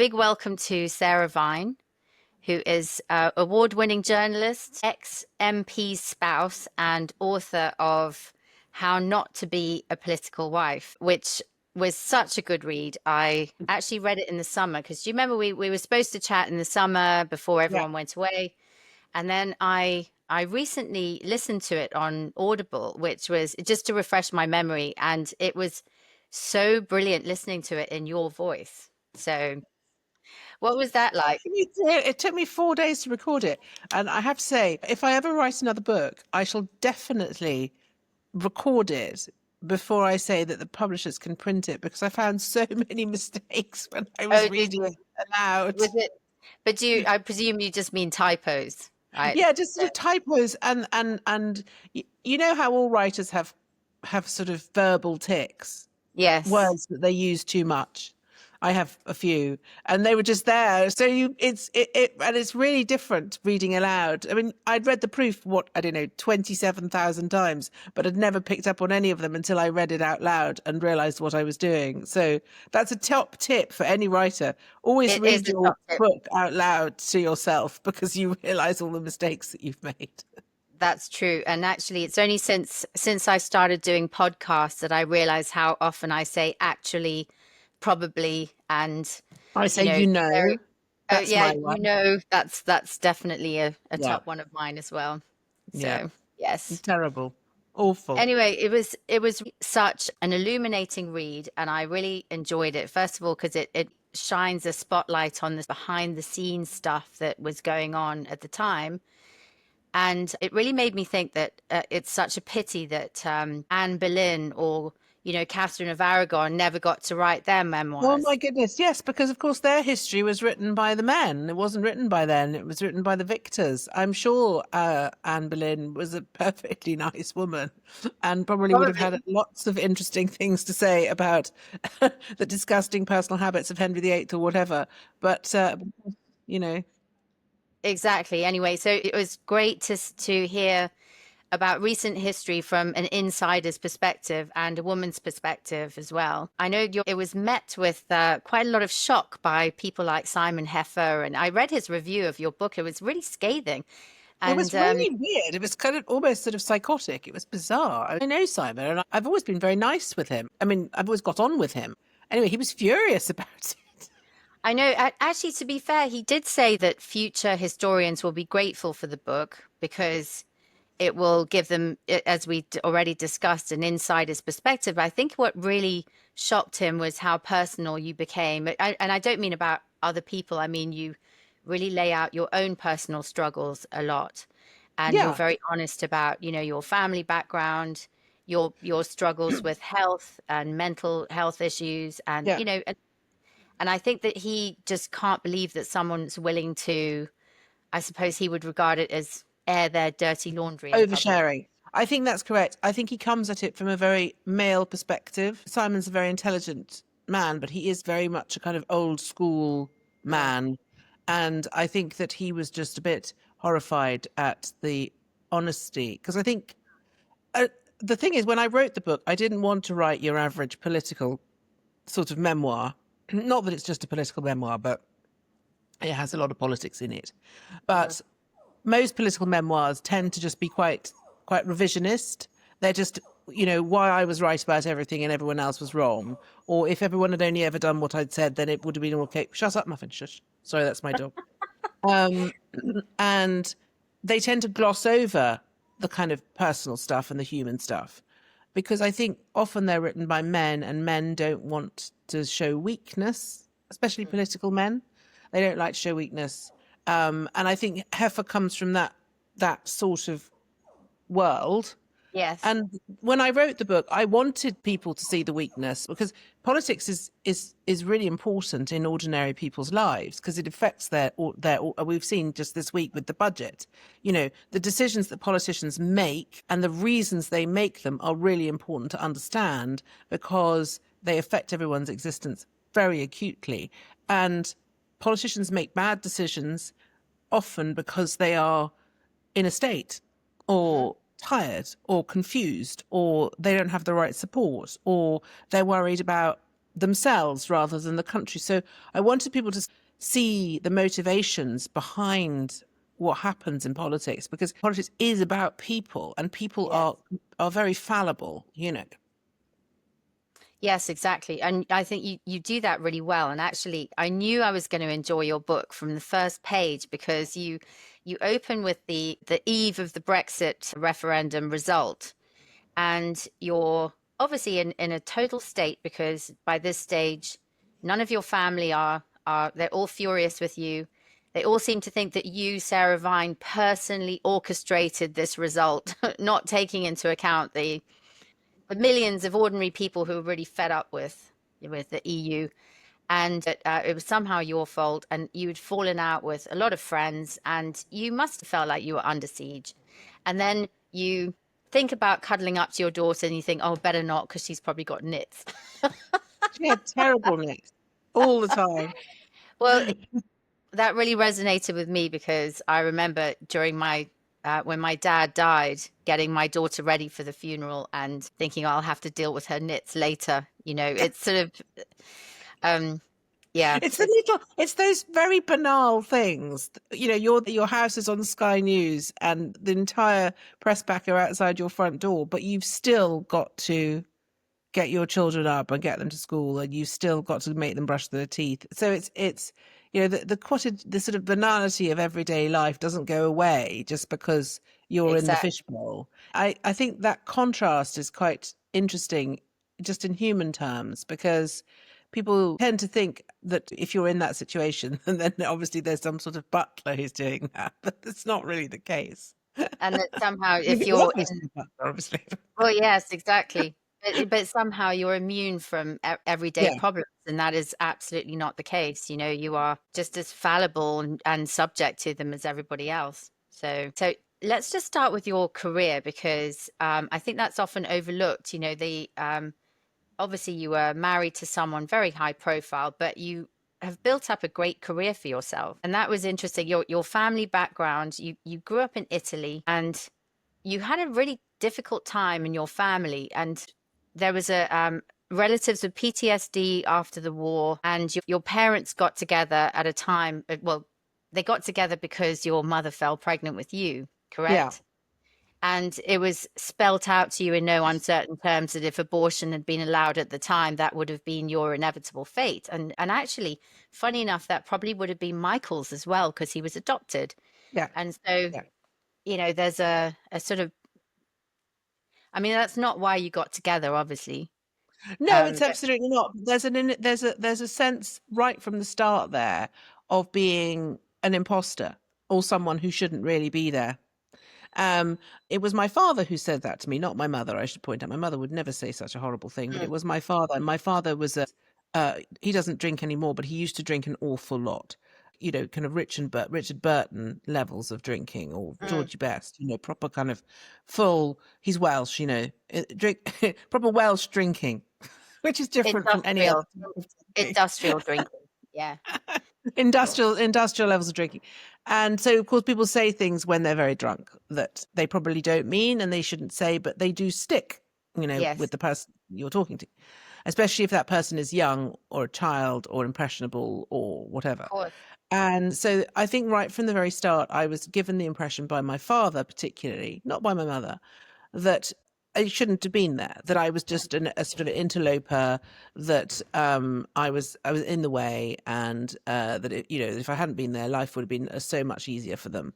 big welcome to Sarah Vine, who is an award-winning journalist, ex-MP's spouse, and author of How Not to Be a Political Wife, which was such a good read. I actually read it in the summer because do you remember we were supposed to chat in the summer before Yeah. everyone went away? And then I recently listened to it on Audible, which was just to refresh my memory, and it was so brilliant listening to it in your voice. So, what was that like? It took me 4 days to record it. And I have to say, if I ever write another book, I shall definitely record it before I say that the publishers can print it, because I found so many mistakes when I was Oh, did reading you? it aloud. Was it? But I presume you just mean typos, right? Yeah, just sort of typos and you know how all writers have sort of verbal tics, Yes. words that they use too much. I have a few, and they were just there. So and it's really different reading aloud. I mean, I'd read the proof, I don't know, 27,000 times, but had never picked up on any of them until I read it out loud and realized what I was doing. So that's a top tip for any writer. Always It is read a your top tip. book out loud to yourself, because you realize all the mistakes that you've made. That's true. And actually, it's only since I started doing podcasts that I realize how often I say actually, probably, and I say, very. Oh that's yeah, my one. that's definitely a Yeah, top one of mine as well. yeah. So yes. Terrible. Awful. Anyway, it was such an illuminating read, and I really enjoyed it. First of all, because it shines a spotlight on the behind the scenes stuff that was going on at the time. And it really made me think that it's such a pity that Anne Boleyn or, Catherine of Aragon never got to write their Oh my memoirs. goodness, yes, because of course their history was written by the men. It wasn't written by them, it was written by the victors. I'm sure Anne Boleyn was a perfectly nice woman and probably would have Probably. had lots of interesting things to say about the disgusting personal habits of Henry VIII or whatever. But, you know, Exactly. Anyway, so it was great to hear about recent history from an insider's perspective and a woman's perspective as well. I know it was met with quite a lot of shock by people like Simon Heffer, and I read his review of your book. It was really scathing. it was And really weird. It was kind of almost sort of psychotic. It was bizarre. I know Simon, and I've always been very nice with him. I mean, I've always got on with him. Anyway, he was furious about it. I know, actually, to be fair, he did say that future historians will be grateful for the book because it will give them, as we already discussed, an insider's perspective. I think what really shocked him was how personal you became. And I don't mean about other people. I mean, you really lay out your own personal struggles a lot. And you're Yeah, very honest about, your family background, your struggles with health and mental health issues. And, yeah. and I think that he just can't believe that someone's willing to, I suppose he would regard it as air their dirty laundry in public. Oversharing. I think that's correct. I think he comes at it from a very male perspective. Simon's a very intelligent man, but he is very much a kind of old school Yeah. man. And I think that he was just a bit horrified at the honesty. Because I think uh, the thing is, when I wrote the book, I didn't want to write your average political sort of memoir. Not that it's just a political memoir, but it has a lot of politics in it. Uh-huh. But most political memoirs tend to just be quite revisionist. They're just, why I was right about everything and everyone else was wrong. Or if everyone had only ever done what I'd said, then it would have been okay. Shut up, Muffin. Shush. Sorry, that's my dog. Um, and they tend to gloss over the kind of personal stuff and the human stuff, because I think often they're written by men, and men don't want to show weakness, especially political men. They don't like to show weakness. And I think Heffer comes from that sort of world. Yes. And when I wrote the book, I wanted people to see the weakness, because politics is really important in ordinary people's lives, because it affects their. We've seen just this week with the budget, the decisions that politicians make and the reasons they make them are really important to understand, because they affect everyone's existence very acutely. And politicians make bad decisions often because they are in a state, or tired, or confused, or they don't have the right support, or they're worried about themselves rather than the country. So I wanted people to see the motivations behind what happens in politics, because politics is about people, and people Yes. are very fallible, you know. Yes, exactly. And I think you do that really well. And actually, I knew I was going to enjoy your book from the first page, because you open with the eve of the Brexit referendum result, and you're obviously in a total state, because by this stage, none of your family are they're all furious with you. They all seem to think that you, Sarah Vine, personally orchestrated this result, not taking into account the millions of ordinary people who are really fed up with the EU, and it was somehow your fault, and you had fallen out with a lot of friends, and you must have felt like you were under siege. And then you think about cuddling up to your daughter, and you think, oh, better not, because she's probably got nits. She had terrible nicks all the time. Well, that really resonated with me, because I remember during my when my dad died, getting my daughter ready for the funeral and thinking, I'll have to deal with her nits later. It's sort of yeah. It's those very banal things. Your house is on Sky News and the entire press pack are outside your front door, but you've still got to get your children up and get them to school, and you've still got to make them brush their teeth. So it's the sort of banality of everyday life doesn't go away just because you're in the Exactly. fishbowl. I think that contrast is quite interesting just in human terms, because people tend to think that if you're in that situation, then obviously there's some sort of butler who's doing that, but it's not really the case. And that somehow, if If it you're was, in, obviously. well, yes, exactly. But somehow you're immune from everyday Yeah. problems, and that is absolutely not the case. You are just as fallible and subject to them as everybody else. So let's just start with your career, because I think that's often overlooked. Obviously you were married to someone very high profile, but you have built up a great career for yourself, and that was interesting. Your family background, you grew up in Italy, and you had a really difficult time in your family, and there was a relatives with PTSD after the war, and your parents got together at a time. Well, they got together because your mother fell pregnant with you, Yeah. correct? And it was spelt out to you in no uncertain terms that if abortion had been allowed at the time, that would have been your inevitable fate. And actually, funny enough, that probably would have been Michael's as well, because he was adopted. Yeah. And so, Yeah. there's a sort of, I mean, that's not why you got together, obviously. No, it's absolutely not. There's a sense right from the start there of being an imposter or someone who shouldn't really be there. It was my father who said that to me, not my mother. I should point out, my mother would never say such a horrible thing, but it was my father. And my father was he doesn't drink anymore, but he used to drink an awful lot. Kind of Richard Burton levels of drinking, or Georgie Best. Proper kind of full. He's Welsh, drink proper Welsh drinking, which is different from any other. Industrial drinking. Yeah. Industrial levels of drinking. And so of course people say things when they're very drunk that they probably don't mean and they shouldn't say, but they do stick, Yes. with the person you're talking to, especially if that person is young or a child or impressionable or whatever. Of course. And so I think right from the very start, I was given the impression by my father, particularly, not by my mother, that I shouldn't have been there, that I was just a sort of interloper, that I was in the way, and that if I hadn't been there, life would have been so much easier for them.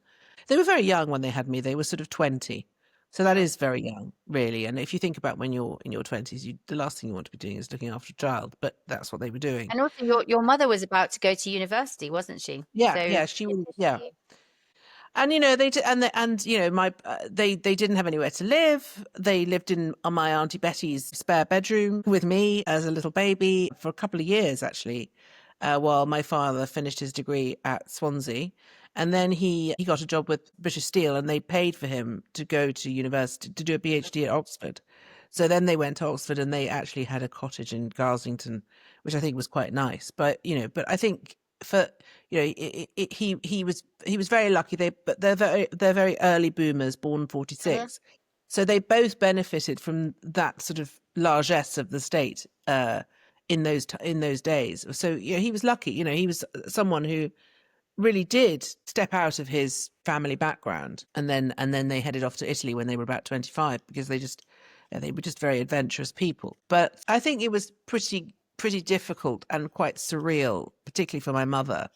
They were very young when they had me. They were sort of 20. So that is very young, really. And if you think about when you're in your 20s, the last thing you want to be doing is looking after a child, but that's what they were doing. And also your mother was about to go to university, wasn't she? Yeah, So yeah, she was, yeah. And they did, they didn't have anywhere to live. They lived on my Auntie Betty's spare bedroom with me as a little baby for a couple of years, actually, while my father finished his degree at Swansea, and then he got a job with British Steel, and they paid for him to go to university to do a PhD at Oxford. So then they went to Oxford, and they actually had a cottage in Garsington, which I think was quite nice. But but I think for he was very lucky. But they're very early boomers, born 46, so they both benefited from that sort of largesse of the state in those days. So yeah, he was lucky. He was someone who really did step out of his family background, and then they headed off to Italy when they were about 25, because they were just very adventurous people. But I think it was pretty difficult and quite surreal, particularly for my mother,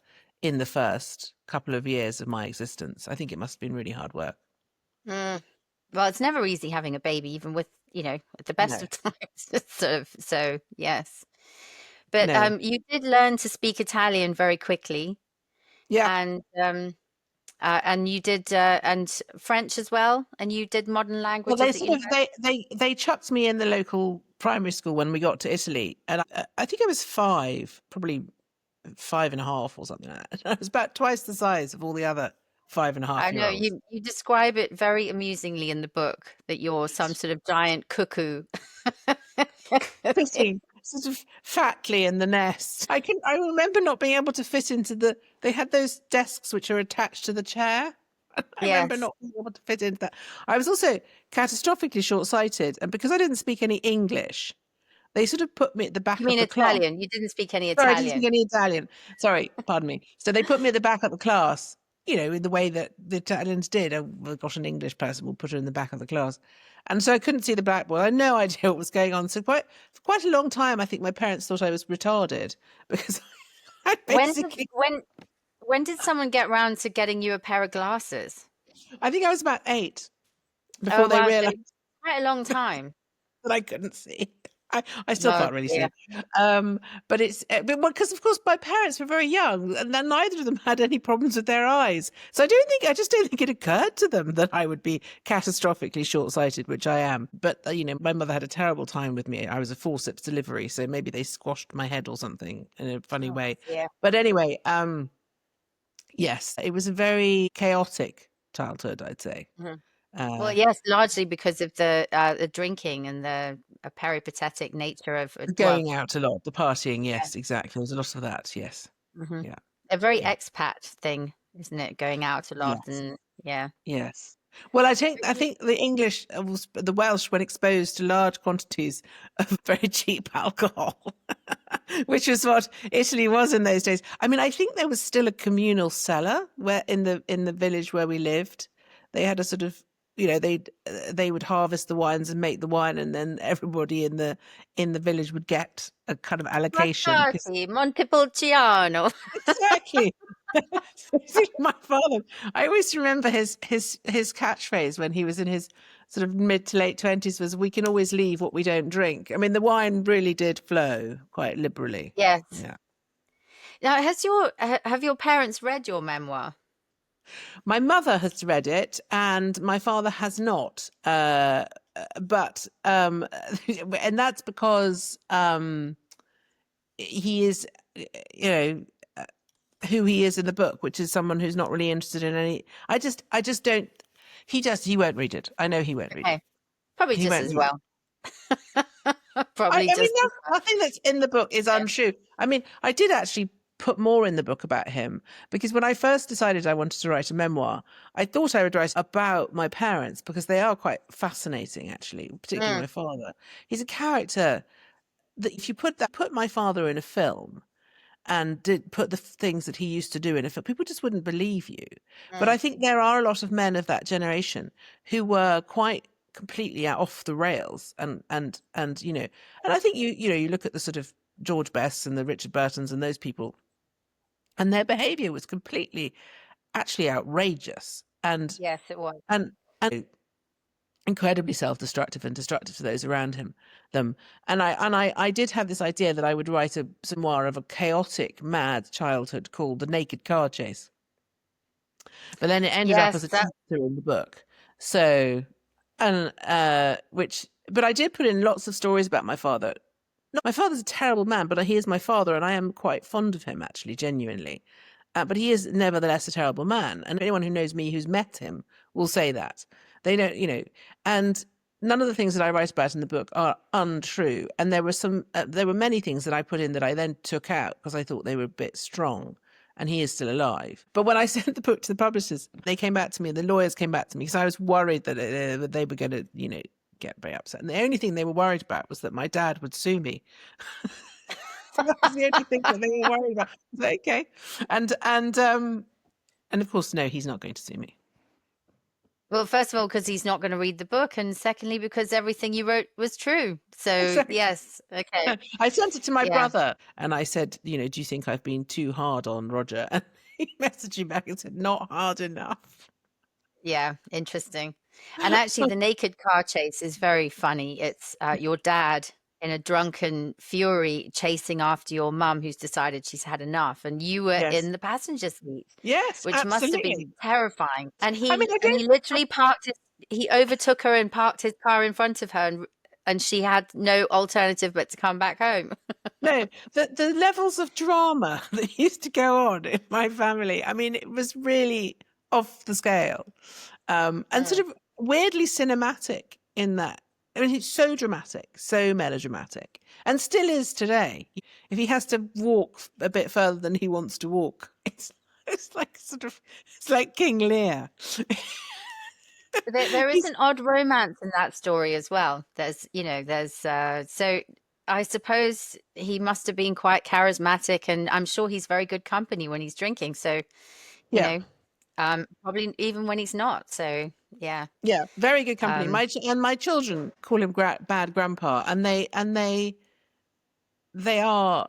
in the first couple of years of my existence. I think it must have been really hard work. Mm. Well, it's never easy having a baby, even with, at the best No, of times. So yes. But no, you did learn to speak Italian very quickly, yeah. and you did and French as well, and you did modern Well, languages they at sort of university. they chucked me in the local primary school when we got to Italy, and I think I was 5, probably 5.5 or something like that. I was about twice the size of all the other 5.5 I year know olds. you describe it very amusingly in the book that you're some sort of giant cuckoo. Sitting sort of fatly in the nest. I remember not being able to fit into they had those desks which are attached to the chair. I remember Yes. not being able to fit into that. I was also catastrophically short-sighted, and because I didn't speak any English, they sort of put me at the You back of mean the class. Italian? You didn't speak any Sorry, I didn't speak Italian. any Italian. Sorry, pardon me. So they put me at the back of the class, in the way that the Italians did. Oh, we've got an English person, we'll put her in the back of the class. And so I couldn't see the blackboard. I had no idea what was going on. So for quite a long time, I think my parents thought I was retarded, because I When did basically, when did someone get round to getting you a pair of glasses? I think I was about 8 before Oh they wow, so realized quite a long time. that I couldn't see. I still Oh can't really dear. see. But it's because of course my parents were very young, and then neither of them had any problems with their eyes. So I just don't think it occurred to them that I would be catastrophically short-sighted, which I am. But my mother had a terrible time with me. I was a forceps delivery, so maybe they squashed my head or something in a funny Oh way. dear. But anyway, yes, it was a very chaotic childhood, I'd say. Mhm. Well, Uh, yes, largely because of the drinking and the peripatetic nature of well, Going out a lot, the partying, yeah. yes, exactly. There was a lot of that, yes. Hmm. Yeah, A very yeah, expat thing, isn't it? Going out a lot yes, and yeah. yes. Well, But I think the English, the Welsh, when exposed to large quantities of very cheap alcohol, which was what Italy was in those days. I mean, I think there was still a communal cellar where in the village where we lived, they had a sort of, they would harvest the wines and make the wine, and then everybody in the village would get a kind of allocation. Frascati, Montepulciano. Exactly. My father, I always remember his catchphrase when he was in his sort of mid to late 20s was, "We can always leave what we don't drink." I mean, the wine really did flow quite liberally. Yes. Yeah. Now, have your parents read your memoir? My mother has read it and my father has not. But and that's because he is, you know, who he is in the book, which is someone who's not really interested in any. I just don't. He won't read it. I know he won't read it. Okay, probably He just won't as read it. well. Probably I mean, just as nothing that's in the book is well. untrue. I mean, I did actually put more in the book about him, because when I first decided I wanted to write a memoir, I thought I would write about my parents, because they are quite fascinating, actually, particularly Mm, my father. He's a character that if you put my father in a film and did put the things that he used to do in a film, people just wouldn't believe you. But mm. I think there are a lot of men of that generation who were quite completely off the rails, and and I think you look at the sort of George Bests and the Richard Burtons and those people, and their behavior was completely actually outrageous, Yes, it was. and incredibly self-destructive and destructive to those around them. And I did have this idea that I would write a memoir of a chaotic, mad childhood called The Naked Car Chase. But then it ended up Yes, as a that chapter in the book. So, and but I did put in lots of stories about my father. No, my father's a terrible man, but he is my father, and I am quite fond of him, actually, genuinely. But he is nevertheless a terrible man. And anyone who knows me, who's met him, will say that. They don't, and none of the things that I write about in the book are untrue. And there were many things that I put in that I then took out because I thought they were a bit strong. And he is still alive. But when I sent the book to the publishers, they came back to me, the lawyers came back to me, because I was worried that they were going to, get very upset. And the only thing they were worried about was that my dad would sue me. That was the only thing that they were worried about. I said, okay. And of course, no, he's not going to sue me. Well, first of all, because he's not going to read the book, and secondly, because everything you wrote was true. So, Exactly. yes, okay. I sent it to my Yeah. brother and I said, do you think I've been too hard on Roger? And he messaged me back and said, not hard enough. Yeah, interesting. And actually, the naked car chase is very funny. It's your dad in a drunken fury chasing after your mum, who's decided she's had enough, and you were Yes. in the passenger seat, Yes, which must have been absolutely. terrifying. And I mean, I he literally he overtook her and parked his car in front of her, and she had no alternative but to come back home. No, the levels of drama that used to go on in my family, I mean, it was really off the scale, and sort of weirdly cinematic in that. I mean, it's so dramatic, so melodramatic, and still is today. If he has to walk a bit further than he wants to walk, it's like King Lear. There is an odd romance in that story as well. So I suppose he must have been quite charismatic, and I'm sure he's very good company when he's drinking. So, Yeah. probably even when he's not. So, yeah. Yeah, very good company. My children call him bad grandpa, and they are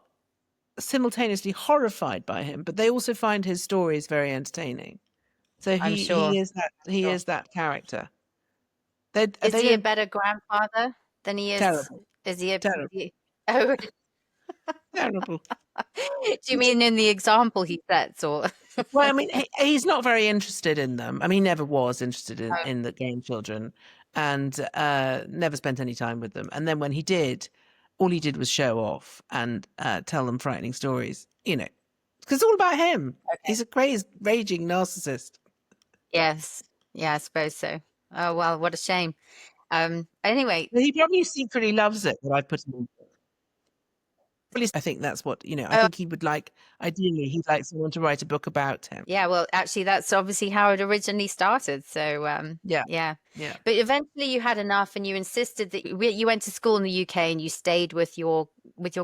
simultaneously horrified by him, but they also find his stories very entertaining. So I'm sure. he is that character. Is They he a don't better grandfather than he is? terrible, Is he a? terrible, Oh, terrible. do you mean in the example he sets, or? Well, I mean, he's not very interested in them. I mean, he never was interested Oh, in the grandchildren, and never spent any time with them. And then when he did, all he did was show off and tell them frightening stories. Because it's all about him. okay. He's a crazed, raging narcissist. Yes. Yeah, I suppose so. Oh, well, what a shame. Anyway, He probably secretly loves it that I put him in. I think that's what, I oh, think he would like, ideally, he'd like someone to write a book about him. yeah, well, actually, that's obviously how it originally started. So, Yeah. yeah. Yeah. But eventually you had enough, and you insisted that you went to school in the UK and you stayed with your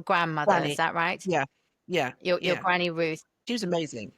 grandmother. Granny. Is that right? Yeah. Yeah. Your Yeah. Granny Ruth. She was amazing.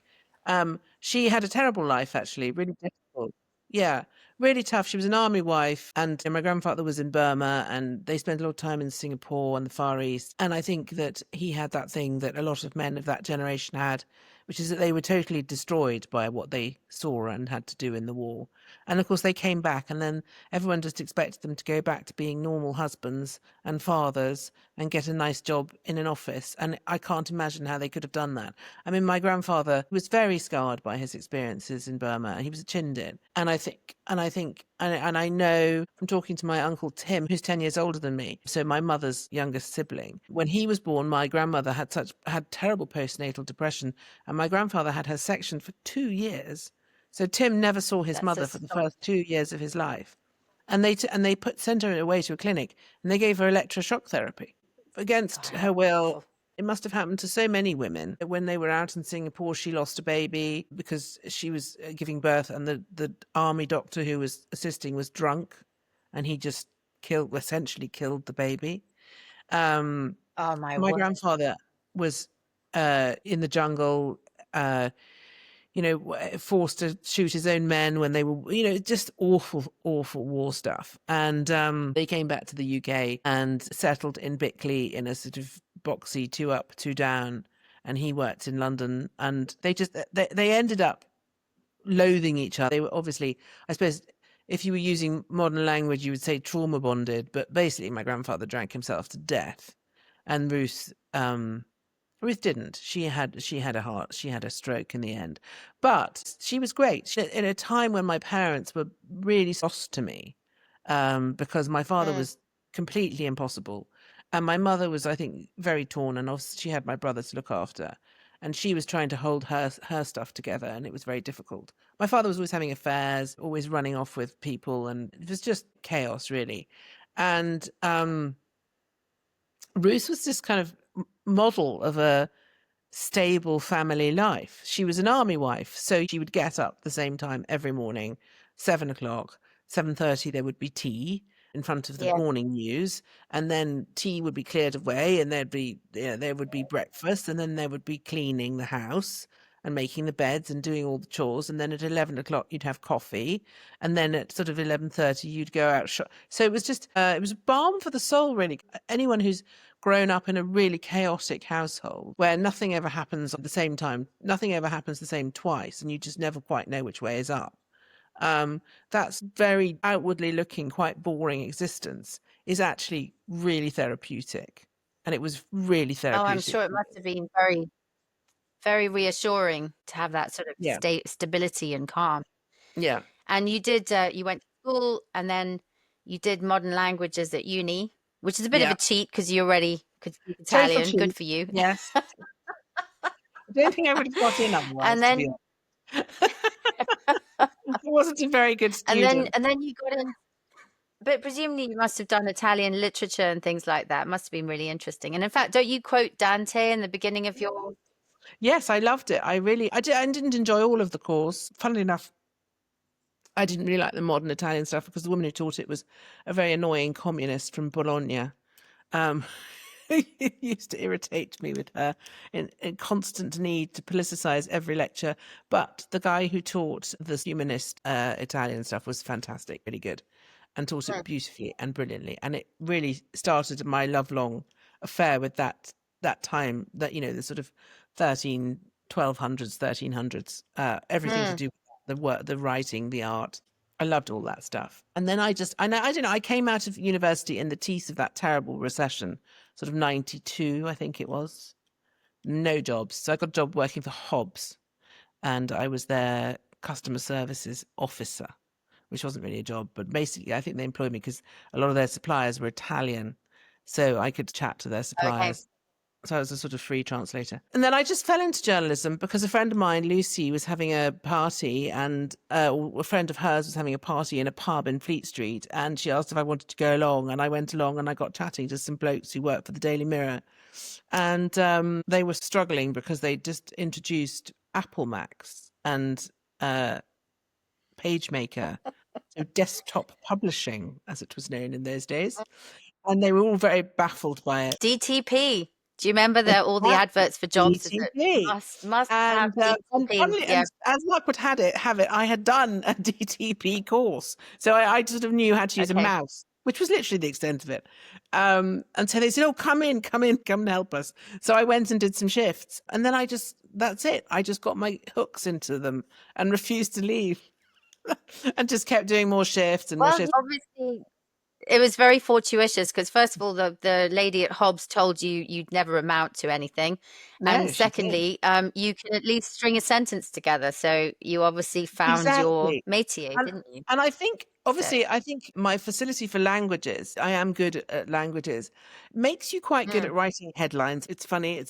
She had a terrible life, actually, really difficult. Yeah, really tough. She was an army wife, and my grandfather was in Burma, and they spent a lot of time in Singapore and the Far East. And I think that he had that thing that a lot of men of that generation had, which is that they were totally destroyed by what they saw and had to do in the war. And of course, they came back, and then everyone just expected them to go back to being normal husbands and fathers and get a nice job in an office. And I can't imagine how they could have done that. I mean, my grandfather was very scarred by his experiences in Burma, and he was a Chindian. And I know from talking to my uncle Tim, who's 10 years older than me, so my mother's youngest sibling, when he was born, my grandmother had terrible postnatal depression, and my grandfather had her sectioned for 2 years. So Tim never saw his mother for the first 2 years of his life. And they sent her away to a clinic, and they gave her electroshock therapy against her will. It must have happened to so many women. When they were out in Singapore, she lost a baby because she was giving birth, and the army doctor who was assisting was drunk, and he just essentially killed the baby. Oh, my My word. grandfather was in the jungle, forced to shoot his own men when they were, just awful, awful war stuff. And they came back to the UK and settled in Bickley in a sort of boxy 2 up, 2 down. And he worked in London, and they ended up loathing each other. They were obviously, I suppose, if you were using modern language, you would say trauma bonded. But basically, my grandfather drank himself to death, and Ruth didn't. She had a stroke in the end, but she was great. In a time when my parents were really lost to me, because my father was completely impossible, and my mother was, I think, very torn, and obviously she had my brother to look after, and she was trying to hold her stuff together, and it was very difficult. My father was always having affairs, always running off with people, and it was just chaos, really. And Ruth was this kind of model of a stable family life. She was an army wife, so she would get up the same time every morning, 7 o'clock, 7:30 there would be tea. in front of the Yeah. morning news, and then tea would be cleared away, and there would be breakfast, and then there would be cleaning the house and making the beds and doing all the chores, and then at 11 o'clock you'd have coffee, and then at sort of 11:30 you'd go out so it was just it was balm for the soul, really. Anyone who's grown up in a really chaotic household where nothing ever happens at the same time, nothing ever happens the same twice, and you just never quite know which way is up. That's very outwardly looking, quite boring existence is actually really therapeutic. And it was really Oh, I'm therapeutic. sure it must have been very, very reassuring to have that sort of Yeah. stability and calm. Yeah. And you did, you went to school and then you did modern languages at uni, which is a bit of Yeah. a cheat because you already could speak Total Italian. cheat. Good for you. Yes. I don't think I would have got in otherwise, And to be then, honest. I wasn't a very good student. and then you got in, but presumably you must have done Italian literature and things like that. Must have been really interesting. And in fact, don't you quote Dante in the beginning of your? Yes, I loved it. I didn't enjoy all of the course. Funnily enough, I didn't really like the modern Italian stuff because the woman who taught it was a very annoying communist from Bologna. It used to irritate me with her in constant need to politicize every lecture. But the guy who taught the humanist Italian stuff was fantastic, really good, and taught it beautifully and brilliantly. And it really started my love-long affair with that time, that, the sort of 1200s, 1300s, everything to do with the work, the writing, the art. I loved all that stuff. And then I don't know, I came out of university in the teeth of that terrible recession, sort of 92, I think it was. No jobs. So I got a job working for Hobbs, and I was their customer services officer, which wasn't really a job, but basically I think they employed me because a lot of their suppliers were Italian. So I could chat to their suppliers. Okay. So I was a sort of free translator. And then I just fell into journalism because a friend of mine, Lucy, was having a party, and a friend of hers was having a party in a pub in Fleet Street. And she asked if I wanted to go along. And I went along, and I got chatting to some blokes who worked for the Daily Mirror. And they were struggling because they just introduced Apple Macs and PageMaker, so desktop publishing, as it was known in those days. And they were all very baffled by it. DTP. Do you remember all the adverts for jobs? DTP. Must have DTP. And as luck would have it, I had done a DTP course, so I sort of knew how to use a mouse, which was literally the extent of it. And so they said, "Oh, come and help us." So I went and did some shifts, and then that's it. I just got my hooks into them and refused to leave, and just kept doing more shifts and more shifts. Obviously, it was very fortuitous because first of all, the lady at Hobbs told you you'd never amount to anything, and secondly, you can at least string a sentence together. So you obviously found your métier, didn't you? And I think, obviously, I think my facility for languages, I am good at languages, makes you quite good at writing headlines. It's funny.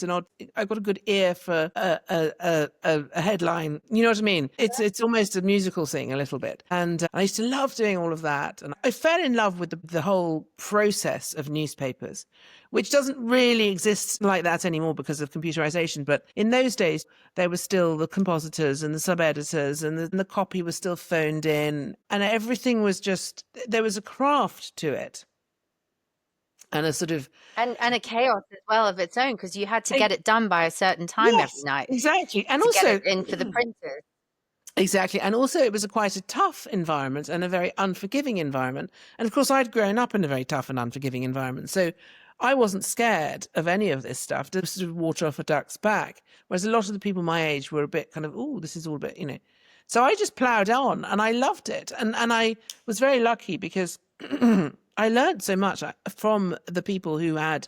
I've got a good ear for a headline. You know what I mean? It's almost a musical thing a little bit. And I used to love doing all of that. And I fell in love with the whole process of newspapers, which doesn't really exist like that anymore because of computerization. But in those days, there were still the compositors and the sub-editors, and the copy was still phoned in, and everything was there was a craft to it. And a sort of... And a chaos as well of its own, because you had to get it done by a certain time every night. Exactly. And to also get it in for the printers. Exactly. And also it was quite a tough environment and a very unforgiving environment. And of course, I'd grown up in a very tough and unforgiving environment. So I wasn't scared of any of this stuff, to sort of water off a duck's back. Whereas a lot of the people my age were a bit kind of, oh, this is all a bit, So I just ploughed on and I loved it. And I was very lucky because I learned so much from the people who had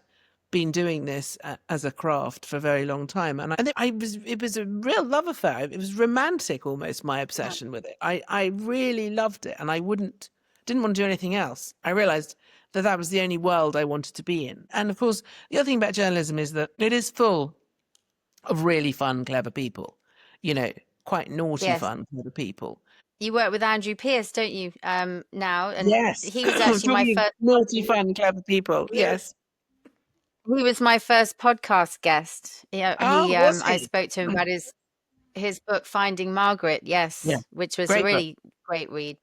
been doing this as a craft for a very long time. And I think it was a real love affair. It was romantic, almost, my obsession with it. I really loved it, and I didn't want to do anything else. I realized that was the only world I wanted to be in. And of course, the other thing about journalism is that it is full of really fun, clever people, quite naughty, fun, clever people. You work with Andrew Pierce, don't you, now? And yes. He was actually my first... Naughty, fun, clever people, yes. He was my first podcast guest. I spoke to him about his book Finding Margaret, which was a really great read.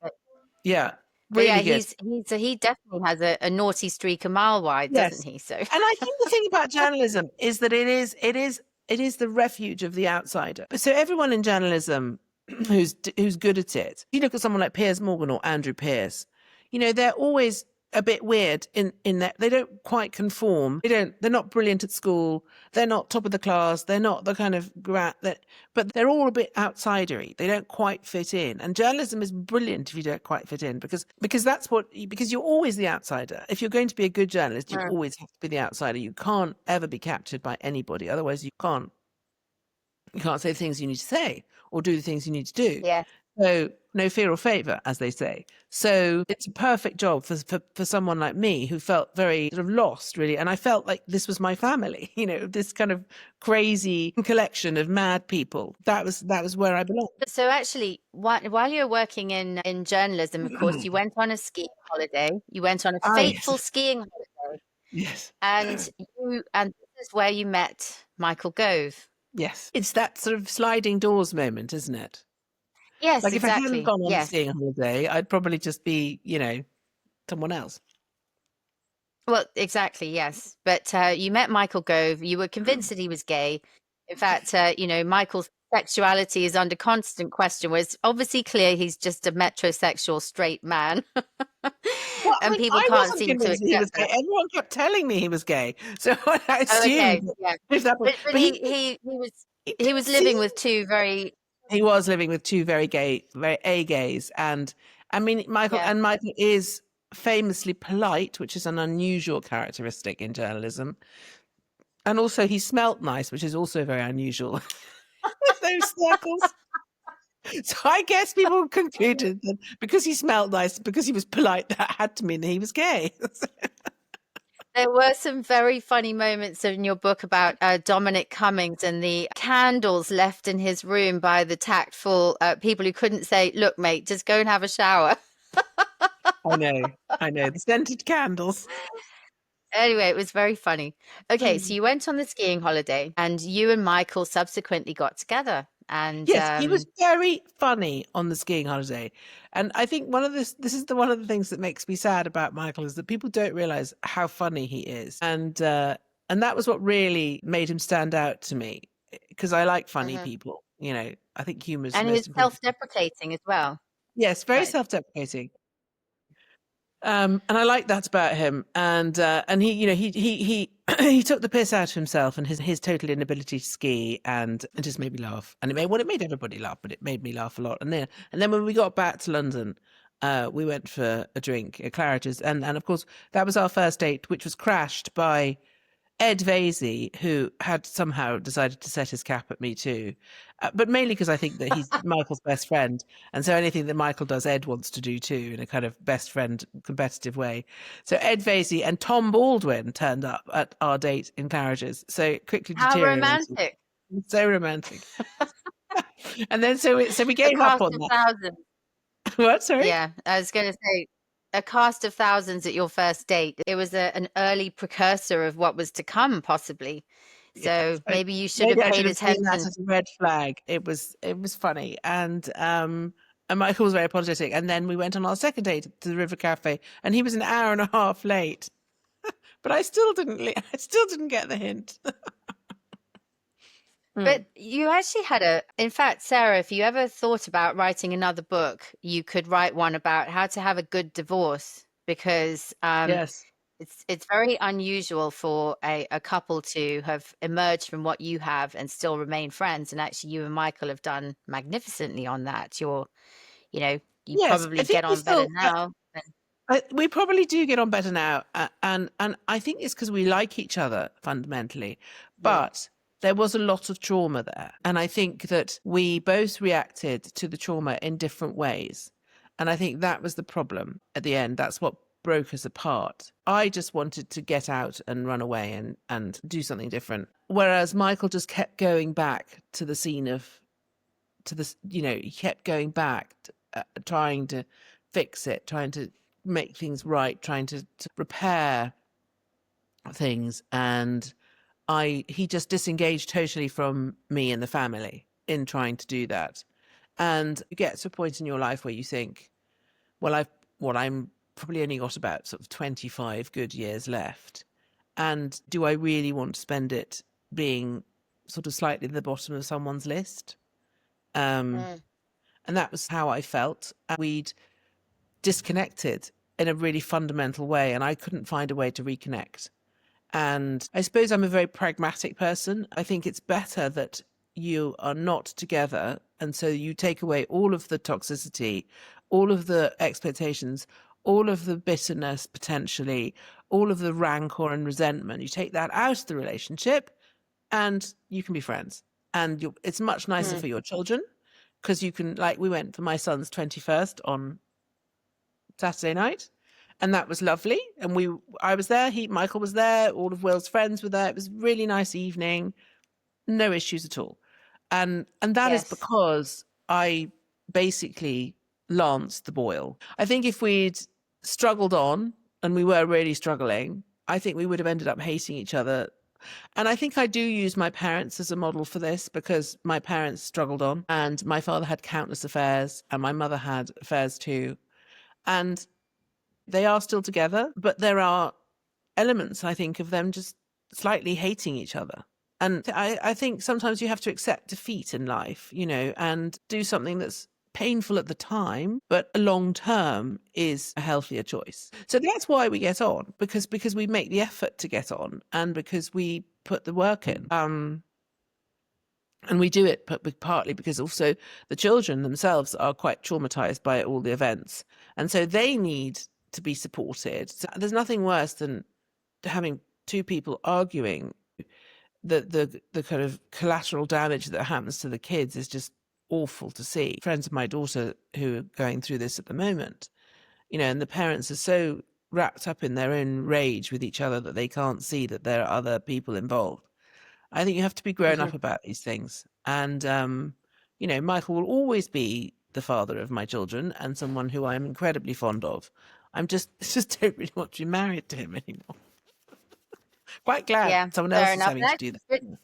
Yeah. But yeah, Really good. he definitely has a naughty streak a mile wide, doesn't Yes. he? So And I think the thing about journalism is that it is the refuge of the outsider. So everyone in journalism who's good at it, you look at someone like Piers Morgan or Andrew Pierce, they're always a bit weird in that they don't quite conform. They're not brilliant at school. They're not top of the class. They're not the kind of but they're all a bit outsidery. They don't quite fit in. And journalism is brilliant if you don't quite fit in because because you're always the outsider. If you're going to be a good journalist, you always have to be the outsider. You can't ever be captured by anybody. Otherwise you can't say the things you need to say or do the things you need to do. yeah. So no fear or favour, as they say. So it's a perfect job for someone like me who felt very sort of lost, really. And I felt like this was my family, this kind of crazy collection of mad people. That was where I belonged. So actually, while you were working in journalism, of course, you went on a skiing holiday. You went on a fateful Yes. skiing holiday, Yes. and this is where you met Michael Gove. Yes. It's that sort of sliding doors moment, isn't it? Yes, Like if I hadn't exactly. gone on a Yes. skiing holiday, I'd probably just be, someone else. Well, exactly. Yes. But you met Michael Gove. You were convinced that he was gay. In fact, Michael's sexuality is under constant question. Where it's obviously clear he's just a metrosexual straight man, Well, and people I can't wasn't seem to convinced he was accept gay. that. Everyone kept telling me he was gay, so I Oh, okay. assumed Yeah. if that was. But But he he was seemed living with two very he was living with two very gay, very A gays, and I mean Michael yeah. is famously polite, which is an unusual characteristic in journalism, and also he smelt nice, which is also very unusual in those circles. So I guess people concluded that because he smelled nice, because he was polite, that had to mean that he was gay. There were some very funny moments in your book about Dominic Cummings and the candles left in his room by the tactful people who couldn't say, "Look, mate, just go and have a shower." I know. The scented candles. Anyway, it was very funny. Okay, so you went on the skiing holiday and you and Michael subsequently got together. And Yes, he was very funny on the skiing holiday. And I think one of the things that makes me sad about Michael is that people don't realize how funny he is. And that was what really made him stand out to me because I like funny people. I think humor is the and he was most important. self-deprecating as well. Yes, very Right. self-deprecating. And I like that about him. And he, he took the piss out of himself and his total inability to ski, and it just made me laugh. And it made everybody laugh, but it made me laugh a lot. And then when we got back to London, we went for a drink at Claridge's, and of course that was our first date, which was crashed by Ed Vasey, who had somehow decided to set his cap at me too, but mainly because I think that he's Michael's best friend, and so anything that Michael does, Ed wants to do too, in a kind of best friend competitive way. So Ed Vasey and Tom Baldwin turned up at our date in Claridge's, so it quickly How deteriorated. romantic. So romantic. And then so we A gave up cast on of that. thousands. What? Sorry? Yeah, I was going to say a cast of thousands at your first date. It was an early precursor of what was to come, possibly. So Yes, maybe you should maybe have I paid should have seen that attention. as a red flag. It was funny, and Michael was very apologetic. And then we went on our second date to the River Cafe, and he was an hour and a half late. But I still didn't get the hint. But you actually in fact, Sarah, if you ever thought about writing another book, you could write one about how to have a good divorce, because Yes. it's very unusual for a couple to have emerged from what you have and still remain friends. And actually, you and Michael have done magnificently on that. You Yes, probably I think get we on better still. now. We probably do get on better now, and I think it's because we like each other fundamentally, Yeah. but there was a lot of trauma there, and I think that we both reacted to the trauma in different ways, and I think that was the problem at the end. That's what broke us apart. I just wanted to get out and run away and do something different, whereas Michael just kept going back to the scene he kept going back, trying to fix it, trying to make things right, trying to repair things, and he just disengaged totally from me and the family in trying to do that. And you get to a point in your life where you think, well, I'm probably only got about sort of 25 good years left. And do I really want to spend it being sort of slightly at the bottom of someone's list? And that was how I felt. We'd disconnected in a really fundamental way, and I couldn't find a way to reconnect. And I suppose I'm a very pragmatic person. I think it's better that you are not together, and so you take away all of the toxicity, all of the expectations, all of the bitterness potentially, all of the rancor and resentment. You take that out of the relationship and you can be friends. And it's much nicer for your children because you can, like, we went for my son's 21st on Saturday night, and that was lovely. And I was there, Michael was there, all of Will's friends were there. It was a really nice evening, no issues at all. And that is because I basically lanced the boil. I think if we'd struggled on, and we were really struggling, I think we would have ended up hating each other. And I think I do use my parents as a model for this, because my parents struggled on, and my father had countless affairs, and my mother had affairs too. And they are still together, but there are elements, I think, of them just slightly hating each other. And I think sometimes you have to accept defeat in life, and do something that's painful at the time, but long term is a healthier choice. So that's why we get on, because we make the effort to get on, and because we put the work in. And we do it partly because also the children themselves are quite traumatized by all the events. And so they need to be supported. So there's nothing worse than having two people arguing. The kind of collateral damage that happens to the kids is just awful to see. Friends of my daughter who are going through this at the moment, and the parents are so wrapped up in their own rage with each other that they can't see that there are other people involved. I think you have to be grown up about these things. And, Michael will always be the father of my children and someone who I'm incredibly fond of. Just don't really want to be married to him anymore. Quite glad someone else is having to do that.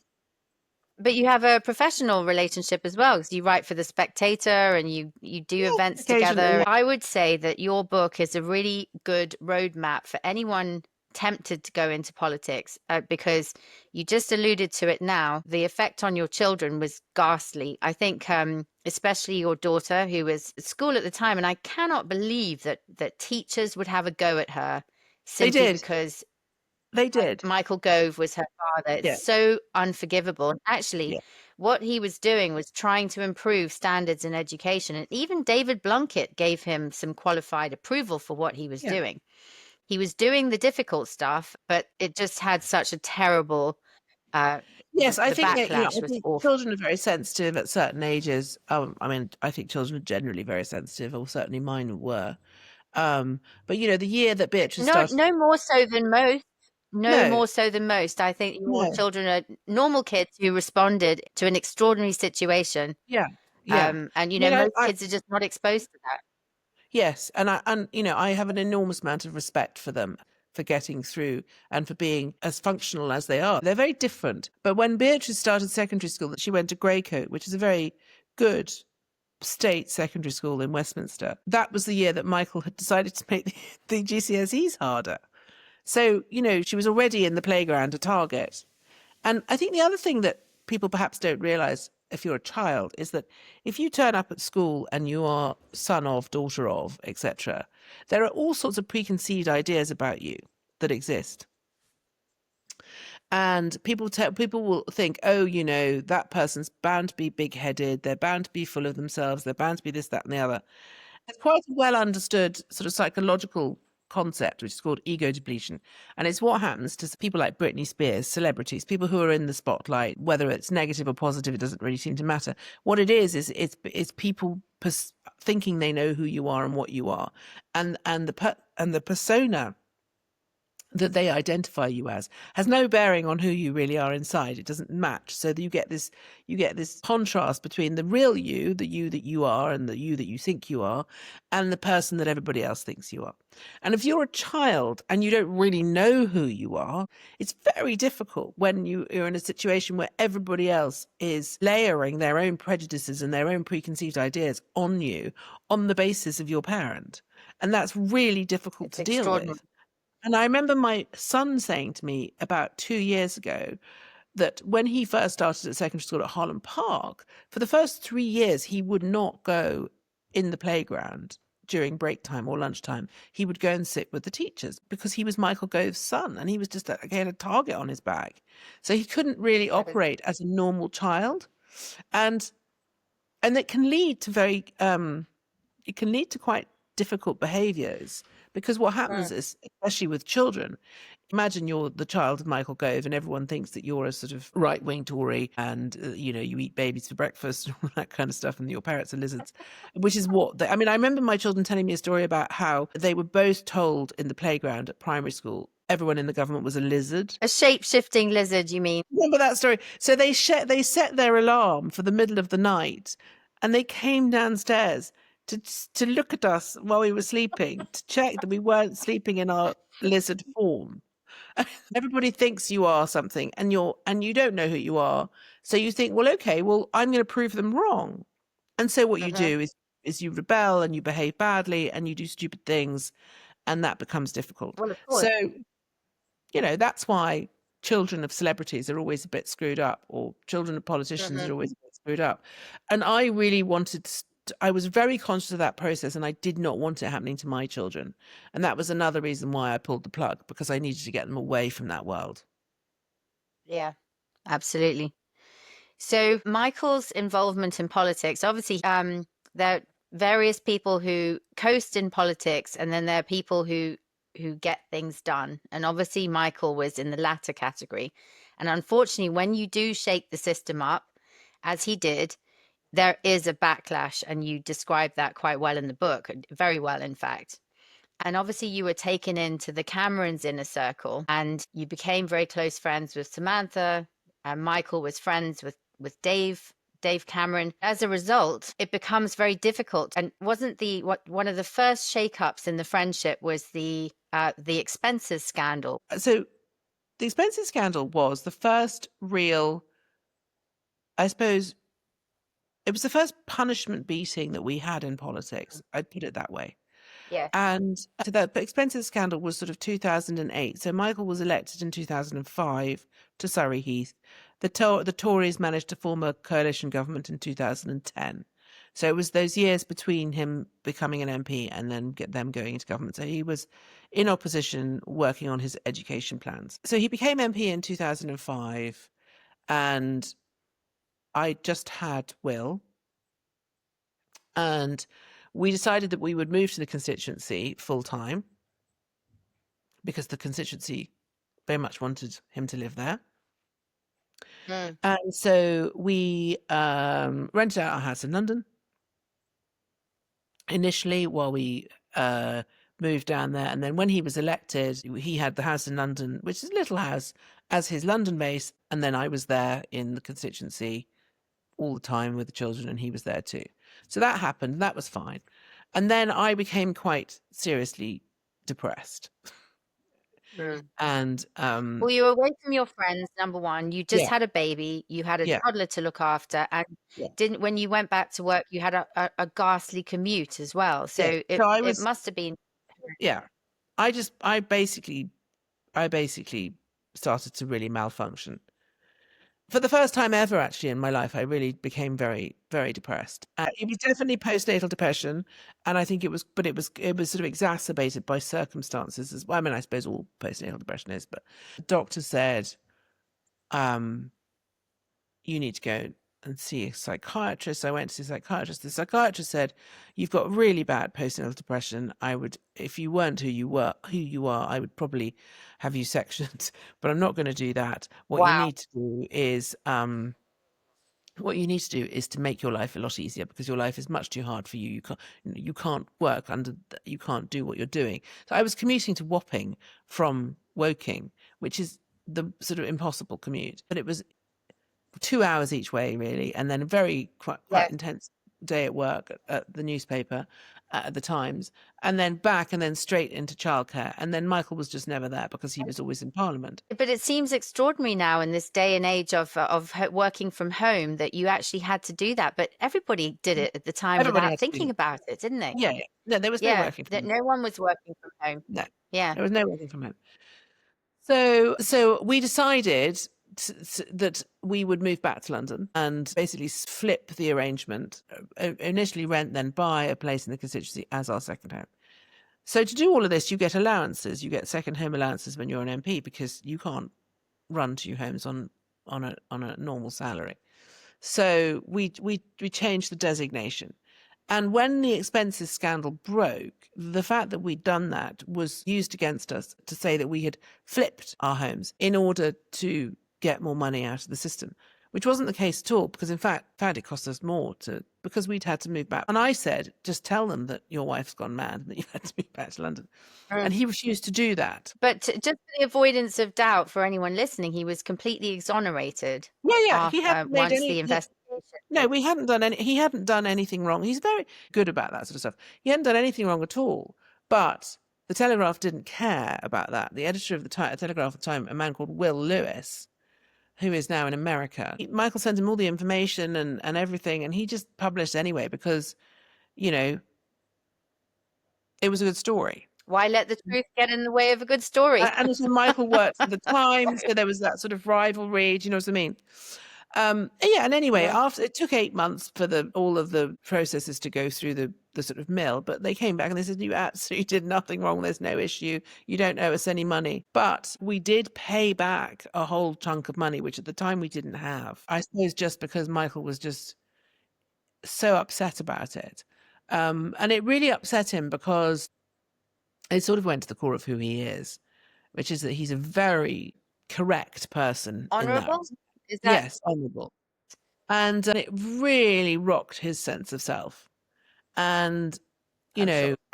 But you have a professional relationship as well, because you write for The Spectator and you do events together. I would say that your book is a really good roadmap for anyone tempted to go into politics, because you just alluded to it now. The effect on your children was ghastly. I think especially your daughter, who was at school at the time, and I cannot believe that teachers would have a go at her simply because they did. Michael Gove was her father. It's so unforgivable. And actually, what he was doing was trying to improve standards in education. And even David Blunkett gave him some qualified approval for what he was doing. He was doing the difficult stuff, but it just had such a terrible yes, I think backlash was awful. Children are very sensitive at certain ages. I think children are generally very sensitive, or certainly mine were. But the year that Beatrice started... No more so than most. More so than most. I think your children are normal kids who responded to an extraordinary situation. And most kids are just not exposed to that. Yes, and I have an enormous amount of respect for them, for getting through and for being as functional as they are. They're very different. But when Beatrice started secondary school, she went to Greycoat, which is a very good state secondary school in Westminster. That was the year that Michael had decided to make the GCSEs harder. So, she was already in the playground a target. And I think the other thing that people perhaps don't realise if you're a child is that if you turn up at school and you are son of, daughter of, etc., there are all sorts of preconceived ideas about you that exist. And people will think, oh, that person's bound to be big-headed, they're bound to be full of themselves, they're bound to be this, that, and the other. It's quite a well understood sort of psychological concept, which is called ego depletion. And it's what happens to people like Britney Spears, celebrities, people who are in the spotlight, whether it's negative or positive, it doesn't really seem to matter. What it is it's people thinking they know who you are and what you are. And the persona that they identify you as has no bearing on who you really are inside. It doesn't match. So that you get this contrast between the real you that you are and the you that you think you are, and the person that everybody else thinks you are. And if you're a child and you don't really know who you are, it's very difficult when you're in a situation where everybody else is layering their own prejudices and their own preconceived ideas on you on the basis of your parent. And that's really difficult It's to deal extraordinary. with. And I remember my son saying to me about 2 years ago that when he first started at secondary school at Holland Park, for the first 3 years, he would not go in the playground during break time or lunchtime. He would go and sit with the teachers because he was Michael Gove's son and he was just he had a target on his back. So he couldn't really operate as a normal child. And it can lead to quite difficult behaviors, because what happens is, especially with children, imagine you're the child of Michael Gove and everyone thinks that you're a sort of right-wing Tory and, you eat babies for breakfast and all that kind of stuff and your parents are lizards, which is I remember my children telling me a story about how they were both told in the playground at primary school, everyone in the government was a lizard. A shape-shifting lizard, you mean? Remember that story? So they set their alarm for the middle of the night and they came downstairs to look at us while we were sleeping, to check that we weren't sleeping in our lizard form. Everybody thinks you are something and you don't know who you are. So you think, well, okay, well, I'm going to prove them wrong. And so what you do is you rebel and you behave badly and you do stupid things, and that becomes difficult. Well, of course. So, that's why children of celebrities are always a bit screwed up, or children of politicians are always a bit screwed up. And I really I was very conscious of that process, and I did not want it happening to my children. And that was another reason why I pulled the plug, because I needed to get them away from that world. Yeah, absolutely. So Michael's involvement in politics, obviously, there are various people who coast in politics, and then there are people who get things done. And obviously Michael was in the latter category. And unfortunately, when you do shake the system up, as he did, there is a backlash, and you describe that quite well in the book, very well, in fact. And obviously you were taken into the Camerons' inner circle, and you became very close friends with Samantha, and Michael was friends with Dave Cameron. As a result, it becomes very difficult. And wasn't one of the first shakeups in the friendship was the expenses scandal? So the expenses scandal was the first real, I suppose, it was the first punishment beating that we had in politics. I'd put it that way. Yeah. And so that expenses scandal was sort of 2008. So Michael was elected in 2005 to Surrey Heath. The Tories managed to form a coalition government in 2010. So it was those years between him becoming an MP and then them going into government. So he was in opposition working on his education plans. So he became MP in 2005, and I just had Will. And we decided that we would move to the constituency full time because the constituency very much wanted him to live there. And so we rented out our house in London initially while we moved down there. And then when he was elected, he had the house in London, which is a little house, as his London base. And then I was there in the constituency all the time with the children, and he was there too. So that happened. That was fine. And then I became quite seriously depressed. And well, you were away from your friends, number one. You just had a baby. You had a toddler to look after, and when you went back to work, you had a ghastly commute as well. So it must have been. Yeah, I basically started to really malfunction. For the first time ever, actually, in my life, I really became very, very depressed. It was definitely postnatal depression, and I think it was sort of exacerbated by circumstances as well. I mean, I suppose all postnatal depression is, but the doctor said, you need to go and see a psychiatrist. I went to see a psychiatrist. The psychiatrist said, you've got really bad postnatal depression. If you weren't who you are, I would probably have you sectioned, but I'm not going to do that. What you need to do is to make your life a lot easier, because your life is much too hard for you. You can't work you can't do what you're doing. So I was commuting to Wapping from Woking, which is the sort of impossible commute, but it was 2 hours each way, really, and then a quite intense day at work at the newspaper. at the Times, and then back and then straight into childcare. And then Michael was just never there because he was always in Parliament. But it seems extraordinary now in this day and age of working from home that you actually had to do that. But everybody did it at the time Everybody without had to do thinking that. about it, didn't they? Yeah. No, there was no working from that home. no one was working from home. No, Yeah. there was no working from home. So we decided that we would move back to London and basically flip the arrangement. Initially rent, then buy a place in the constituency as our second home. So to do all of this, you get allowances. You get second home allowances when you're an MP because you can't run two homes on a normal salary. So we changed the designation. And when the expenses scandal broke, the fact that we'd done that was used against us to say that we had flipped our homes in order to get more money out of the system, which wasn't the case at all, because in fact it cost us more because we'd had to move back. And I said, just tell them that your wife's gone mad and that you had to move back to London. And he refused to do that. But just for the avoidance of doubt for anyone listening, he was completely exonerated. Yeah. He hadn't made once any the investigation. No, he hadn't done anything wrong. He's very good about that sort of stuff. He hadn't done anything wrong at all. But the Telegraph didn't care about that. The editor of the Telegraph at the time, a man called Will Lewis, who is now in America, Michael sent him all the information and everything, and he just published anyway because, it was a good story. Why let the truth get in the way of a good story? And also Michael worked at the Times, so there was that sort of rivalry. Do you know what I mean? And anyway, after it took 8 months for all of the processes to go through the sort of mill, but they came back and they said, you absolutely did nothing wrong. There's no issue. You don't owe us any money. But we did pay back a whole chunk of money, which at the time we didn't have. I suppose just because Michael was just so upset about it. And it really upset him because it sort of went to the core of who he is, which is that he's a very correct person. Honourable? Yes, honourable. And it really rocked his sense of self and,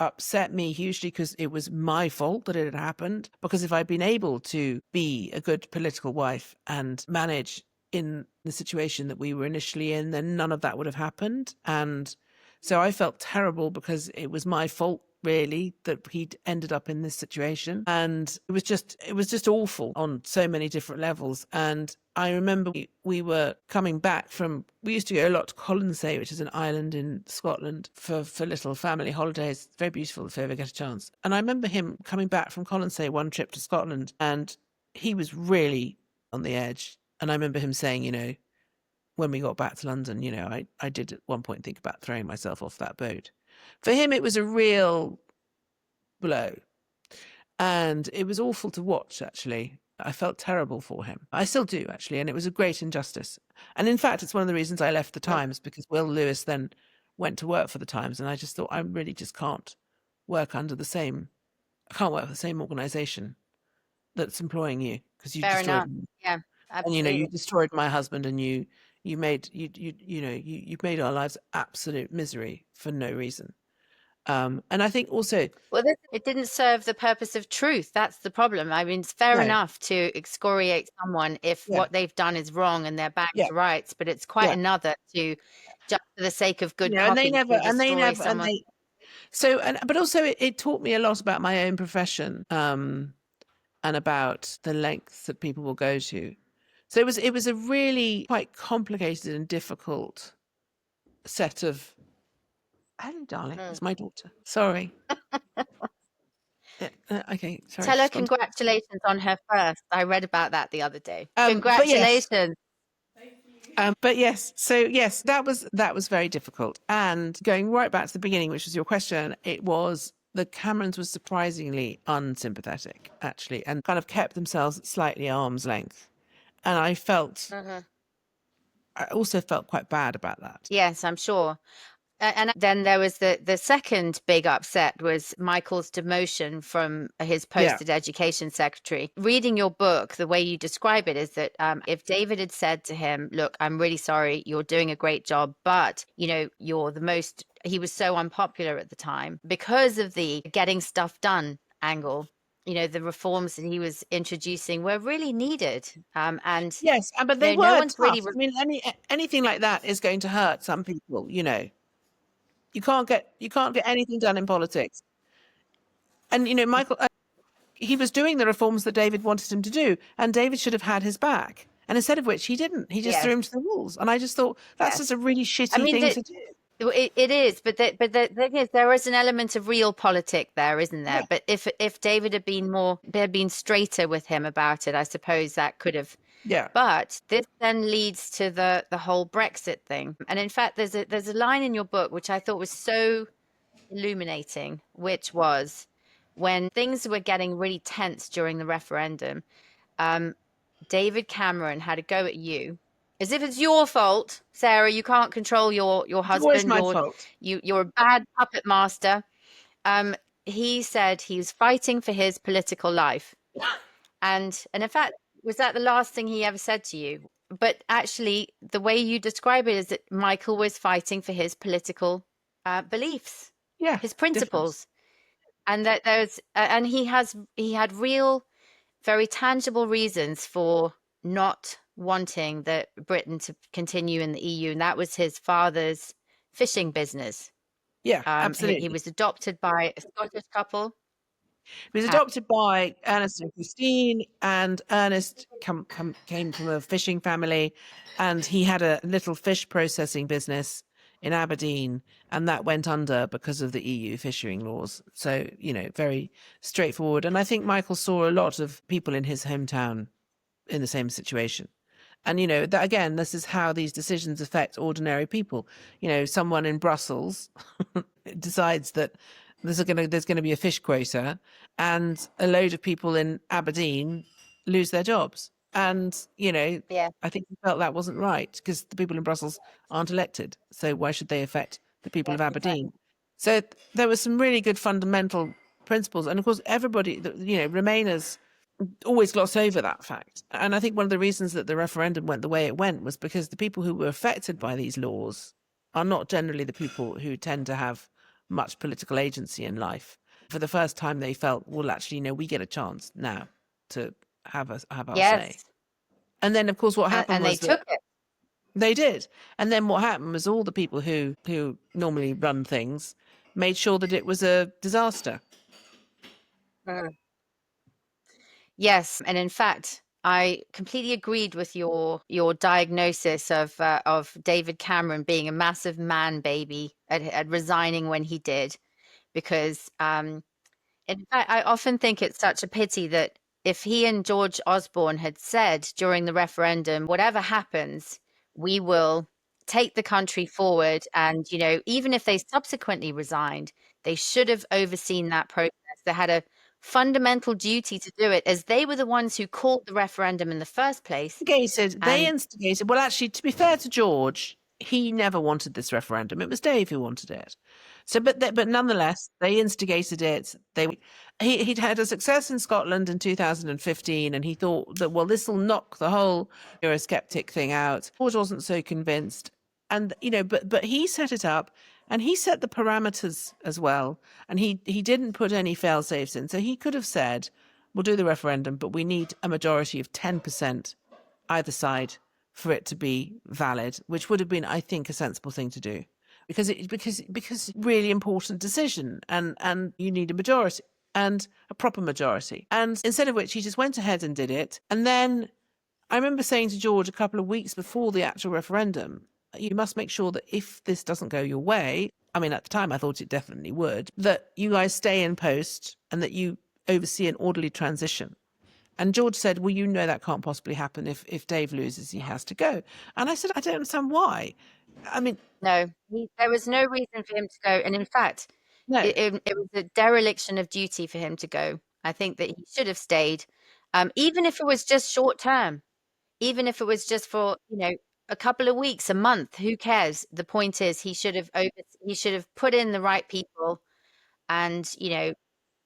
upset me hugely because it was my fault that it had happened. Because if I'd been able to be a good political wife and manage in the situation that we were initially in, then none of that would have happened. And so I felt terrible because it was my fault, really, that he'd ended up in this situation. And it was just awful on so many different levels. And I remember we were coming back we used to go a lot to Colonsay, which is an island in Scotland, for little family holidays. It's very beautiful if you ever get a chance. And I remember him coming back from Colonsay one trip to Scotland, and he was really on the edge. And I remember him saying, when we got back to London, I did at one point think about throwing myself off that boat. For him, it was a real blow. And it was awful to watch, actually. I felt terrible for him. I still do, actually. And it was a great injustice. And in fact, it's one of the reasons I left the Times, because Will Lewis then went to work for the Times. And I just thought, I really just can't work for the same organisation that's employing you, because you Fair destroyed enough. me. Yeah, absolutely. And you destroyed my husband, and you made our lives absolute misery for no reason. And I think also, it didn't serve the purpose of truth. That's the problem. I mean, it's fair enough to excoriate someone if what they've done is wrong and they're back to rights, but it's quite another to, just for the sake of good copy, but also it taught me a lot about my own profession, and about the lengths that people will go to. So it was a really quite complicated and difficult set of. Hello, darling. It's my daughter. Sorry. Okay, sorry. Tell her congratulations on her first. I read about that the other day. Congratulations. But yes, that was very difficult. And going right back to the beginning, which was your question, the Camerons was surprisingly unsympathetic, actually, and kind of kept themselves at slightly arm's length. And I also felt quite bad about that. Yes, I'm sure. And then there was the second big upset was Michael's demotion from his post as education secretary. Reading your book, the way you describe it is that if David had said to him, look, I'm really sorry, you're doing a great job, but you're he was so unpopular at the time because of the getting stuff done angle. The reforms that he was introducing were really needed. And yes, but they were tough. I mean, anything like that is going to hurt some people, You can't get anything done in politics. And Michael, he was doing the reforms that David wanted him to do, and David should have had his back. And instead of which he didn't. He just threw Yes, him to the wolves. And I just thought that's just yes. a really I shitty mean, thing to do. it is, but the thing is, there is an element of real politic there, isn't there? Yeah, But if David had been straighter with him about it, I suppose that could have. yeah, But this then leads to the whole Brexit thing. And in fact, there's a line in your book which I thought was so illuminating, which was when things were getting really tense during the referendum, David Cameron had a go at you as if it's your fault, Sarah. You can't control your it's always husband. my fault. You're a bad puppet master. He said he was fighting for his political life, and in fact, was that the last thing he ever said to you? But actually, the way you describe it is that Michael was fighting for his political beliefs, Yeah, his difference. principles, and that and he had real, very tangible reasons for not wanting Britain to continue in the EU, and that was his father's fishing business. Yeah, He absolutely. was adopted by a Scottish couple. He was Uh, adopted by Ernest and Christine, and Ernest came from a fishing family, and he had a little fish processing business in Aberdeen, and that went under because of the EU fishing laws. So, very straightforward. And I think Michael saw a lot of people in his hometown in the same situation. And, that again, this is how these decisions affect ordinary people. Someone in Brussels decides that there's going to be a fish quota, and a load of people in Aberdeen lose their jobs. And, yeah, I think he felt that wasn't right because the people in Brussels aren't elected. So why should they affect the people yes, of exactly. Aberdeen? So there were some really good fundamental principles. And of course, everybody, Remainers always gloss over that fact. And I think one of the reasons that the referendum went the way it went was because the people who were affected by these laws are not generally the people who tend to have much political agency in life. For the first time, they felt, well, actually, we get a chance now to have our say. Yes, And then, of course, what happened and they was that took it. they did. And then what happened was all the people who normally run things made sure that it was a disaster. Mm. Yes, and in fact, I completely agreed with your diagnosis of David Cameron being a massive man baby at resigning when he did, because in fact, I often think it's such a pity that if he and George Osborne had said during the referendum, whatever happens, we will take the country forward, and even if they subsequently resigned, they should have overseen that process. They had a fundamental duty to do it, as they were the ones who called the referendum in the first place. They And instigated. Well, actually, to be fair to George, he never wanted this referendum. It was Dave who wanted it. So, but nonetheless, they instigated it. He'd had a success in Scotland in 2015, and he thought that, well, this will knock the whole Eurosceptic thing out. George wasn't so convinced, and but he set it up, and he set the parameters as well, and he didn't put any fail safes in. So he could have said, we'll do the referendum, but we need a majority of 10% either side for it to be valid, which would have been, I think, a sensible thing to do, because really important decision, and you need a majority, and a proper majority. And instead of which, he just went ahead and did it. And then I remember saying to George a couple of weeks before the actual referendum, you must make sure that if this doesn't go your way, I mean, at the time I thought it definitely would, that you guys stay in post and that you oversee an orderly transition. And George said, well, that can't possibly happen. If Dave loses, he has to go. And I said, I don't understand why. I mean, no, there was no reason for him to go. And in fact, no. it was a dereliction of duty for him to go. I think that he should have stayed, even if it was just short term, even if it was just for a couple of weeks, a month. Who cares? The point is, he should have put in the right people, and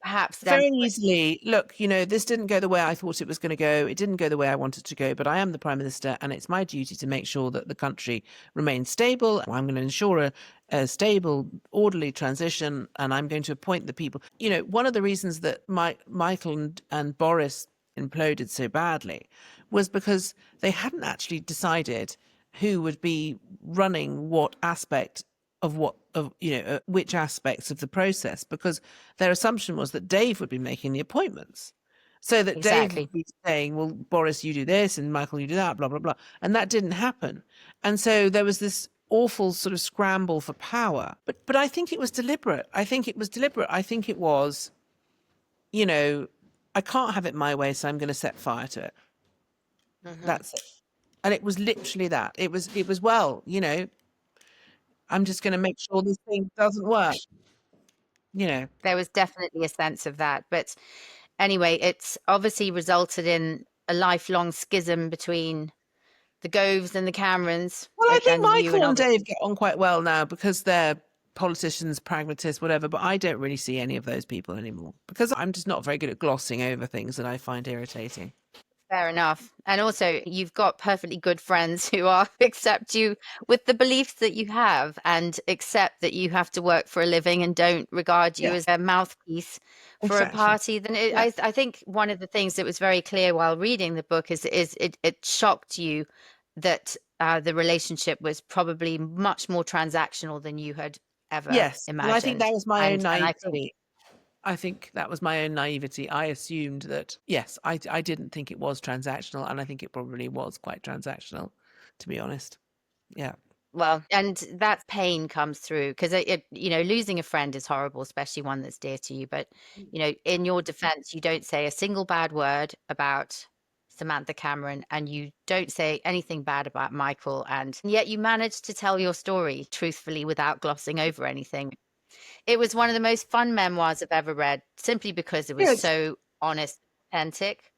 perhaps then. Very easily, look, this didn't go the way I thought it was going to go. It didn't go the way I wanted to go, but I am the Prime Minister, and it's my duty to make sure that the country remains stable. I'm going to ensure a stable, orderly transition, and I'm going to appoint the people. One of the reasons that Michael and Boris imploded so badly was because they hadn't actually decided who would be running what aspect which aspects of the process, because their assumption was that Dave would be making the appointments. So that Dave Exactly. would be saying, well, Boris, you do this, and Michael, you do that, blah, blah, blah. And that didn't happen. And so there was this awful sort of scramble for power. But I think it was deliberate. I think it was, I can't have it my way, so I'm going to set fire to it. That's it. And it was literally that. It was, well, I'm just going to make sure this thing doesn't work. There was definitely a sense of that. But anyway, it's obviously resulted in a lifelong schism between the Goves and the Camerons. Well, I think and you Michael and obviously Dave get on quite well now because they're politicians, pragmatists, whatever. But I don't really see any of those people anymore because I'm just not very good at glossing over things that I find irritating. Fair enough. And also, you've got perfectly good friends who are accept you with the beliefs that you have and accept that you have to work for a living and don't regard you Yeah. as a mouthpiece for Exactly. a party. Then I think one of the things that was very clear while reading the book is it shocked you that the relationship was probably much more transactional than you had ever Yes. imagined. And I think that was my own And I think naivety. I think that was my own naivety. I assumed that, yes, I didn't think it was transactional, and I think it probably was quite transactional, to be honest. Yeah. well, and that pain comes through because losing a friend is horrible, especially one that's dear to you. But, in your defense, you don't say a single bad word about Samantha Cameron and you don't say anything bad about Michael. And yet you managed to tell your story truthfully without glossing over anything. It was one of the most fun memoirs I've ever read, simply because it was Good. so honest, authentic.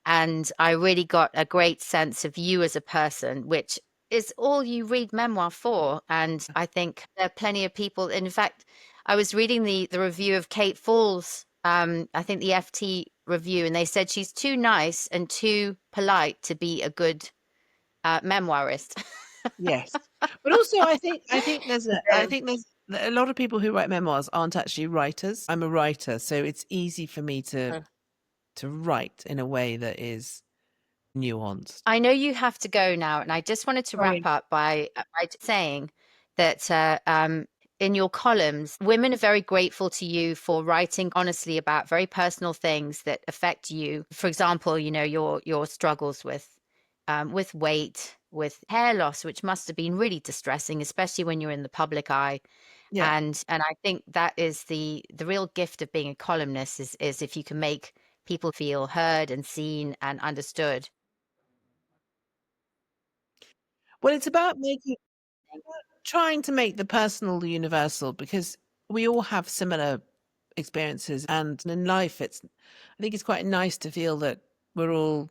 And I really got a great sense of you as a person, which is all you read memoir for. And I think there are plenty of people. In fact, I was reading the review of Kate Falls, I think the FT review, and they said she's too nice and too polite to be a good memoirist. Yes. But also I think there's a lot of people who write memoirs aren't actually writers. I'm a writer, so it's easy for me to write in a way that is nuanced. I know you have to go now, and I just wanted to wrap up by saying that in your columns, women are very grateful to you for writing honestly about very personal things that affect you. For example, your struggles with weight, with hair loss, which must have been really distressing, especially when you're in the public eye. Yeah. And I think that is the real gift of being a columnist is if you can make people feel heard and seen and understood. Well, it's about trying to make the personal the universal, because we all have similar experiences, and in life I think it's quite nice to feel that we're all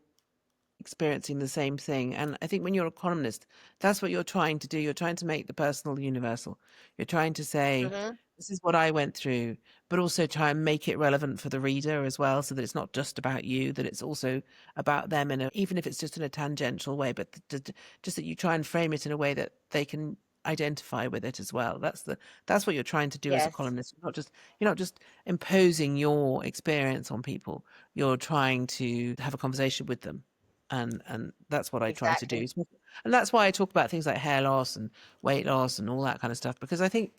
experiencing the same thing. And I think when you're a columnist, that's what you're trying to do. You're trying to make the personal universal. You're trying to say, this is what I went through, but also try and make it relevant for the reader as well, so that it's not just about you, that it's also about them, even if it's just in a tangential way, but just that you try and frame it in a way that they can identify with it as well. That's what you're trying to do as a columnist. You're not just imposing your experience on people. You're trying to have a conversation with them. And that's what I try to do. And that's why I talk about things like hair loss and weight loss and all that kind of stuff, because I think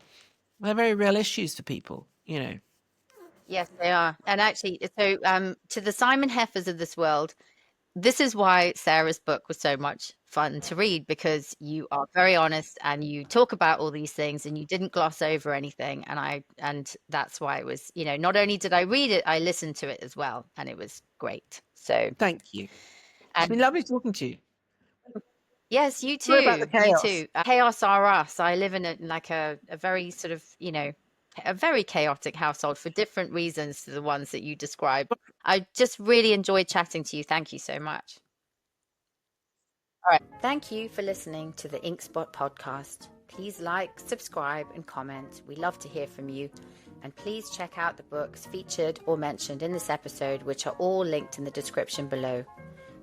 they're very real issues for people, Yes, they are. And actually, so to the Simon Heffers of this world, this is why Sarah's book was so much fun to read, because you are very honest and you talk about all these things and you didn't gloss over anything. And that's why it was, not only did I read it, I listened to it as well. And it was great. So thank you. It's been lovely talking to you. Yes, you too. Sorry about the chaos. You too. Chaos are us. I live in a very sort of, a very chaotic household for different reasons to the ones that you described. I just really enjoyed chatting to you. Thank you so much. All right. Thank you for listening to the Inkspot Podcast. Please like, subscribe, and comment. We love to hear from you. And please check out the books featured or mentioned in this episode, which are all linked in the description below.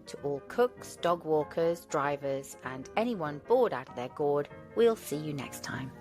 To all cooks, dog walkers, drivers, and anyone bored out of their gourd, we'll see you next time.